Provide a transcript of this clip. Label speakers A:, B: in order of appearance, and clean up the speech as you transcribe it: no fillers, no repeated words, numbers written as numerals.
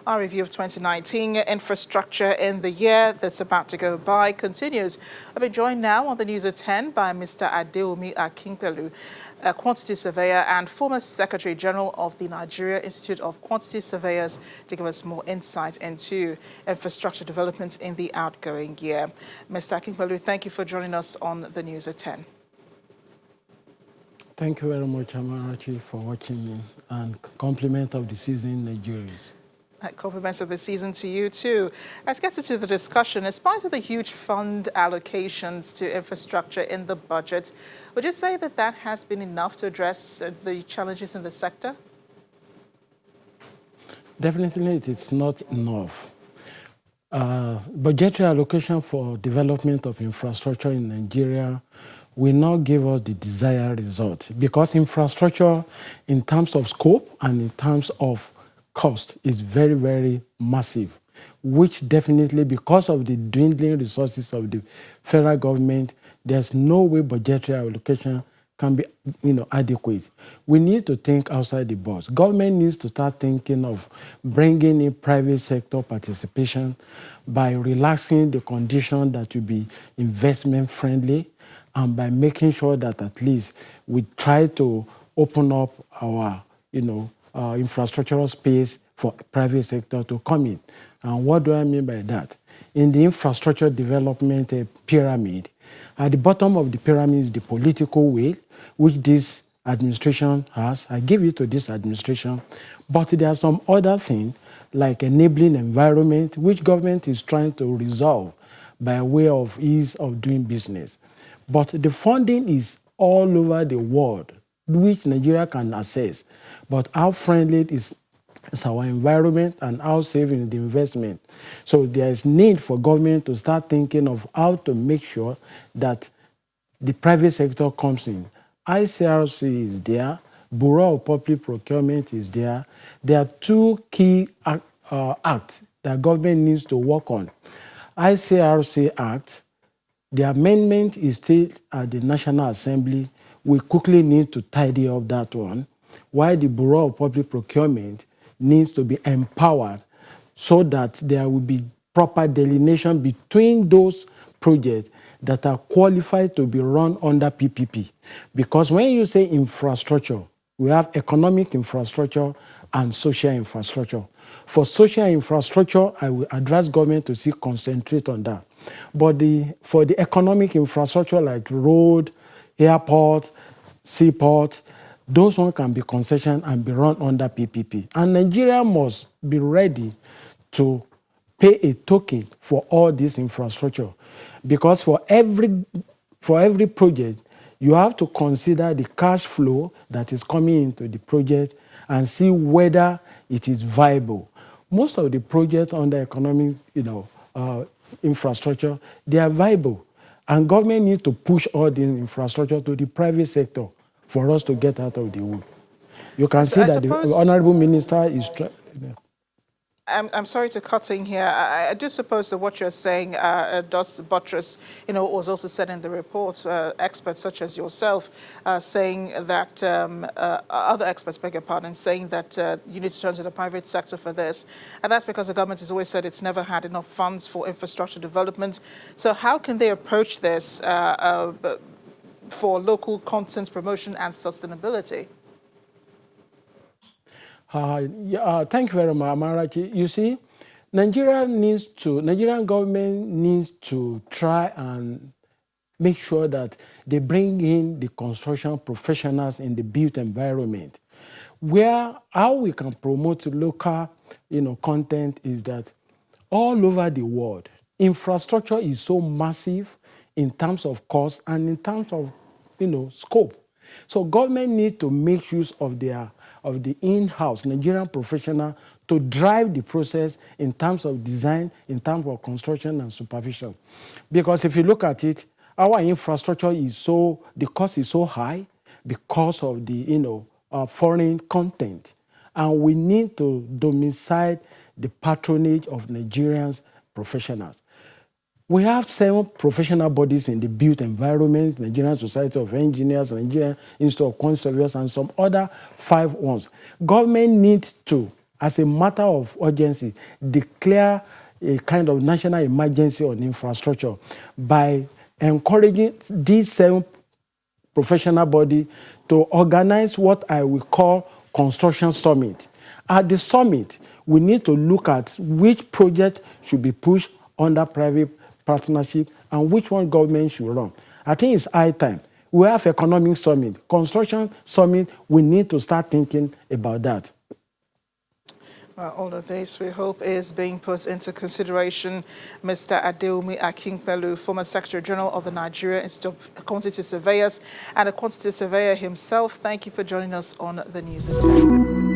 A: Our review of 2019 infrastructure in the year that's about to go by continues. I've been joined now on the News at 10 by Mr. Adeomi Akinpelu, a quantity surveyor and former Secretary General of the Nigeria Institute of Quantity Surveyors, to give us more insight into infrastructure developments in the outgoing year. Mr. Akinpelu, thank you for joining us on the News at 10.
B: Thank you very much, Amarachi, for watching me, and compliment of the season, Nigerians.
A: Compliments of the season to you too. Let's get into the discussion. In spite of the huge fund allocations to infrastructure in the budget, would you say that that has been enough to address the challenges in the sector?
B: Definitely, it is not enough. Budgetary allocation for development of infrastructure in Nigeria will not give us the desired result, because infrastructure in terms of scope and in terms of cost is very, very massive, which definitely, because of the dwindling resources of the federal government, there's no way budgetary allocation can be adequate. We need to think outside the box. Government needs to start thinking of bringing in private sector participation by relaxing the condition that will be investment friendly, and by making sure that at least we try to open up our infrastructural space for private sector to come in. And what do I mean by that? In the infrastructure development pyramid, at the bottom of the pyramid is the political will, which this administration has. I give it to this administration. But there are some other things, like enabling environment, which government is trying to resolve by way of ease of doing business. But the funding is all over the world, which Nigeria can access. But how friendly is our environment and how safe is the investment? So there is need for government to start thinking of how to make sure that the private sector comes in. ICRC is there, Bureau of Public Procurement is there. There are two key acts that government needs to work on. ICRC Act, the amendment is still at the National Assembly. We quickly need to tidy up that one, while the Bureau of Public Procurement needs to be empowered so that there will be proper delineation between those projects that are qualified to be run under PPP. Because when you say infrastructure, we have economic infrastructure and social infrastructure. For social infrastructure, I will address government to concentrate on that. But for the economic infrastructure like road, airport, seaport, those ones can be concession and be run under PPP. And Nigeria must be ready to pay a token for all this infrastructure. Because for every project, you have to consider the cash flow that is coming into the project and see whether it is viable. Most of the projects under economic infrastructure, they are viable. And government needs to push all the infrastructure to the private sector for us to get out of the wood. You can see that the Honorable Minister is trying.
A: I'm sorry to cut in here. I do suppose that what you're saying does buttress, what was also said in the report, experts such as yourself saying that, other experts, beg your pardon, saying that you need to turn to the private sector for this. And that's because the government has always said it's never had enough funds for infrastructure development. So how can they approach this for local content promotion and sustainability?
B: Thank you very much, Amarachi. You see, Nigerian government needs to try and make sure that they bring in the construction professionals in the built environment. How we can promote local, content is that all over the world, infrastructure is so massive in terms of cost and in terms of, scope. So government need to make use of the in-house Nigerian professional to drive the process in terms of design, in terms of construction and supervision. Because if you look at it, our infrastructure the cost is so high because of the, foreign content. And we need to domicile the patronage of Nigerians professionals. We have 7 professional bodies in the built environment, Nigerian Society of Engineers, Nigerian Institute of Quantity Surveyors, and some other 5 ones. Government needs to as a matter of urgency, declare a kind of national emergency on infrastructure by encouraging these same professional body to organize what I will call construction summit. At the summit, we need to look at which project should be pushed under private partnership and which one government should run. I think it's high time. We have economic summit, construction summit, we need to start thinking about that.
A: Well, all of this, we hope, is being put into consideration. Mr. Adeomi Akinpelu, former Secretary General of the Nigeria Institute of Quantity Surveyors and a quantity surveyor himself, thank you for joining us on the News at 10.